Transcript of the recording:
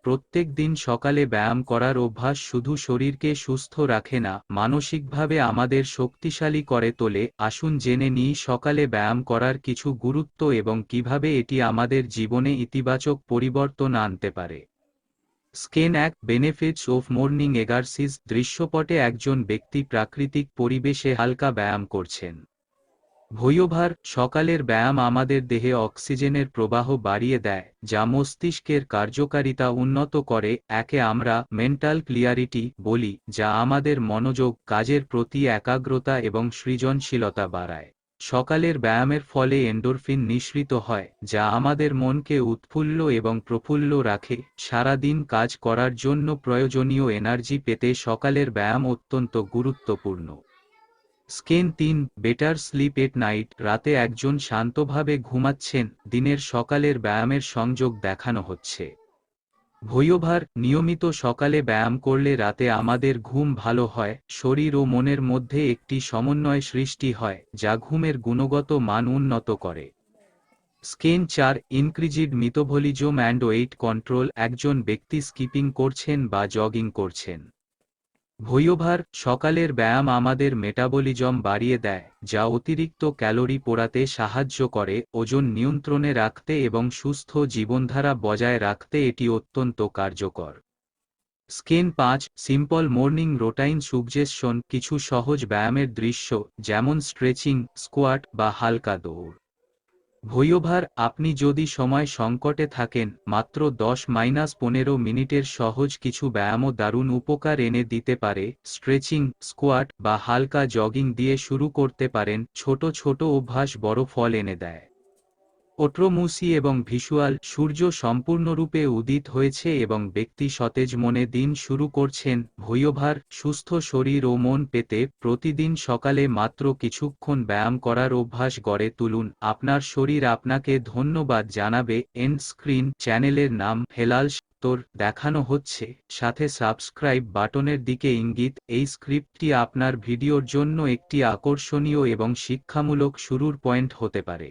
প্রত্যেক দিন সকালে ব্যায়াম করার অভ্যাস শুধু শরীরকে সুস্থ রাখে না, মানসিকভাবে আমাদের শক্তিশালী করে তোলে। আসুন জেনে নিই সকালে ব্যায়াম করার কিছু গুরুত্ব এবং কিভাবে এটি আমাদের জীবনে ইতিবাচক পরিবর্তন আনতে পারে। Scene 1 benefits of morning exercise. দৃশ্যপটে একজন ব্যক্তি প্রাকৃতিক পরিবেশে হালকা ব্যায়াম করছেন। ভূয়ভার সকালের ব্যায়াম আমাদের দেহে অক্সিজেনের প্রবাহ বাড়িয়ে দেয়, যা মস্তিষ্কের কার্যকারিতা উন্নত করে। একে আমরা মেন্টাল ক্লিয়ারিটি বলি, যা আমাদের মনোযোগ, কাজের প্রতি একাগ্রতা এবং সৃজনশীলতা বাড়ায়। সকালের ব্যায়ামের ফলে এন্ডোরফিন নিঃসৃত হয়, যা আমাদের মনকে উৎফুল্ল এবং প্রফুল্ল রাখে। সারাদিন কাজ করার জন্য প্রয়োজনীয় এনার্জি পেতে সকালের ব্যায়াম অত্যন্ত গুরুত্বপূর্ণ। Scan 3 better sleep at night. রাতে একজন শান্তভাবে ঘুমাচ্ছেন, দিনের সকালের ব্যায়ামের সংযোগ দেখানো হচ্ছে। ভূয়ভার নিয়মিত সকালে ব্যায়াম করলে রাতে আমাদের ঘুম ভালো হয়, শরীর ও মনের মধ্যে একটি সমন্বয় সৃষ্টি হয়, যা ঘুমের গুণগত মান উন্নত করে। Scene 4 increased metabolism and weight control. একজন ব্যক্তি স্কিপিং করছেন বা জগিং করছেন। ভূয়ভার সকালের ব্যায়াম আমাদের মেটাবলিজম বাড়িয়ে দেয়, যা অতিরিক্ত ক্যালোরি পোড়াতে সাহায্য করে। ওজন নিয়ন্ত্রণে রাখতে এবং সুস্থ জীবনধারা বজায় রাখতে এটি অত্যন্ত কার্যকর। Scan 5 simple morning routine suggestion. কিছু সহজ ব্যায়ামের দৃশ্য, যেমন স্ট্রেচিং, স্কোয়াট বা হালকা দৌড়। ভূয়ভার আপনি যদি সময় সংকটে থাকেন, মাত্র 10-15 মিনিটের সহজ কিছু ব্যায়ামও দারুণ উপকার এনে দিতে পারে। স্ট্রেচিং, স্কোয়াট বা হালকা জগিং দিয়ে শুরু করতে পারেন। ছোট ছোট অভ্যাস বড় ফল এনে দেয়। ওট্রোমুসি এবং ভিজুয়াল। সূর্য সম্পূর্ণরূপে উদিত হয়েছে এবং ব্যক্তি সতেজ মনে দিন শুরু করছেন। ভূয়ভার সুস্থ শরীর ও মন পেতে প্রতিদিন সকালে মাত্র কিছুক্ষণ ব্যায়াম করার অভ্যাস গড়ে তুলুন। আপনার শরীর আপনাকে ধন্যবাদ জানাবে। এন্ড স্ক্রিন চ্যানেলের নাম হেলাল তোর দেখানো হচ্ছে, সাথে সাবস্ক্রাইব বাটনের দিকে ইঙ্গিত। এই স্ক্রিপ্টটি আপনার ভিডিওর জন্য একটি আকর্ষণীয় এবং শিক্ষামূলক শুরুর পয়েন্ট হতে পারে।